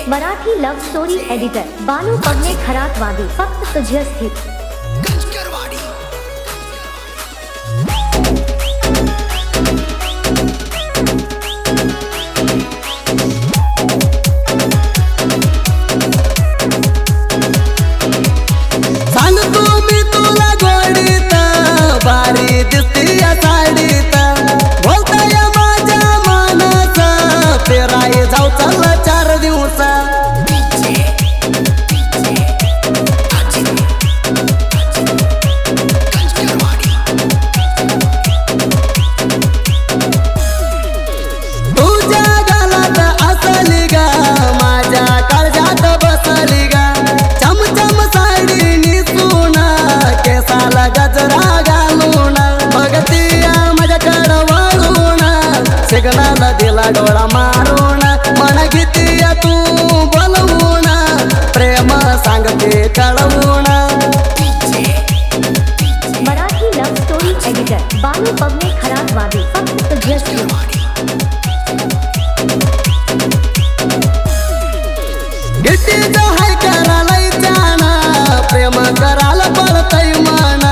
Marathi love story editor Balu Pagne Kharatwadi फक्त तुझ्यासाठी भारी दिसती या साडीत बोलताय माझ्या मनाचा फिराय जाऊ चल 4 दिवसा तुझ्या गालात असली गा माझ्या काळजात बसली गा चमचम साडी निसून केसाला गजरा सिग्नल दिला डोळा मारून मन घेतीय तू बोलवून प्रेम सांगते कळवून Marathi love story editor Balu Pagne Kharatwadi फक्त तुझ्यासाठी गिट्टीच हाय करायला जाना प्रेम करायला पळतय मन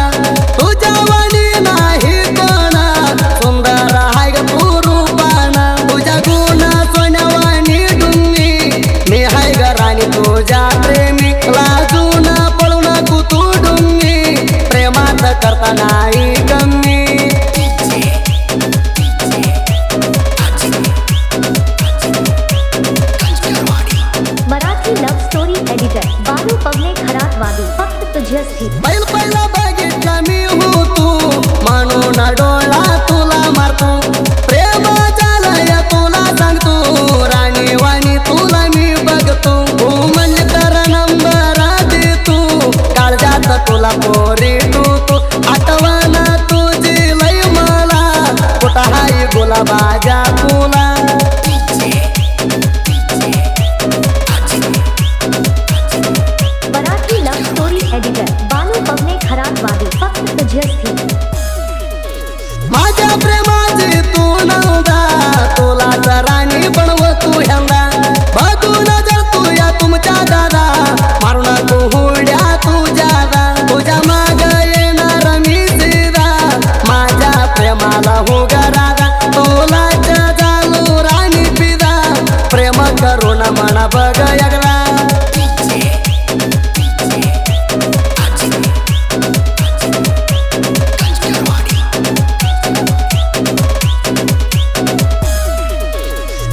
तुझ्या वाणी नाही कोण सुंदर हाय ग तुझ्या प्रेमी लाजून पळू नको तू डुंगी प्रेमात करता नाही कमी Marathi love story editor Balu Pagne Kharatwadi फक्त तुझ्यासाठी पहिला बघितला मी हो तू म्हणून डोळा तुला मारतो प्रेम झालंय तुला सांगतो राणी वाणी तुला मी बघतो तुला पोरी तू आठवण तुझी लय मला कुठं हाय गुलाबाच्या फुला Marathi love story editor Balu Pagne Kharatwadi फक्त तुझ्यासाठी माझ्या प्रेमाची तू नव्हता तुला राणी बनव तू ह्यांदा बघून जर तू या तुमच्या दादा मारून तू हुड्या तुझ्या प्रेमाला हो गरादा तुला चालू राणी पिदा प्रेम करून मना बघ एकदा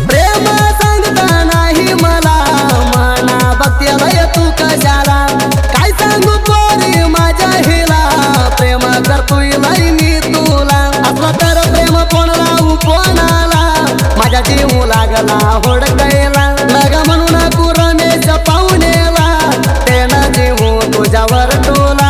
प्रेम सांगता नाही मला मना बघतेला तू कशाला काय सांगू पोरी माझ्या हिला प्रेम करतोय मी तुला तर प्रेम कोणाला कोणाला माझ्या जीव लागला होडकायला लग म्हणून रमेश पाहुणेला त्यानं जीव तुझ्यावर टोला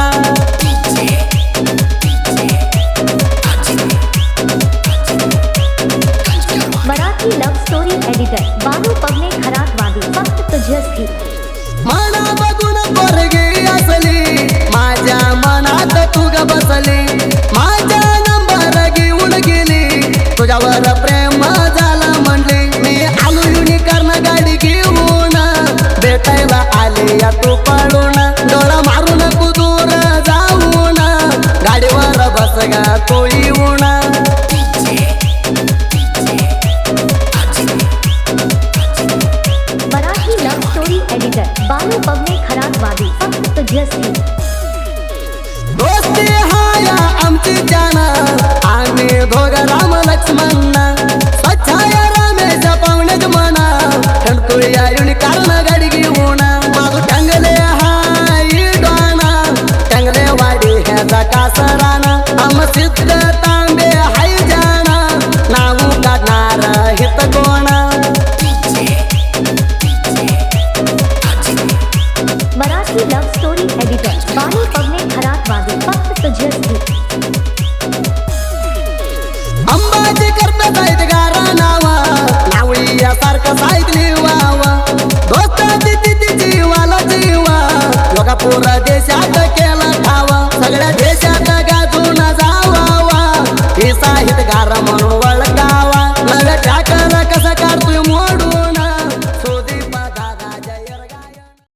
Marathi love story editor Balu Pagne Kharatwadi फक्त तुझ्यासाठी मना बघून पोरगी असली माझ्या मनात तू ग बसली माझ्या तुझ्यावर प्रेम झालं म्हणली मी आलो युनिकॉर्न गाडी घेऊन भेटायला आले या तू पळून डोळा मारून कुदूर जाऊन गाडीवर बस गा तो येऊन Marathi love story editor Balu Pagne Kharatwadi फक्त तुझ्यासाठी दोस्ती हाया आमची जान आम्ही दोघं राम लक्ष्मण सच्चाया रमेश पाहुणेच म्हणा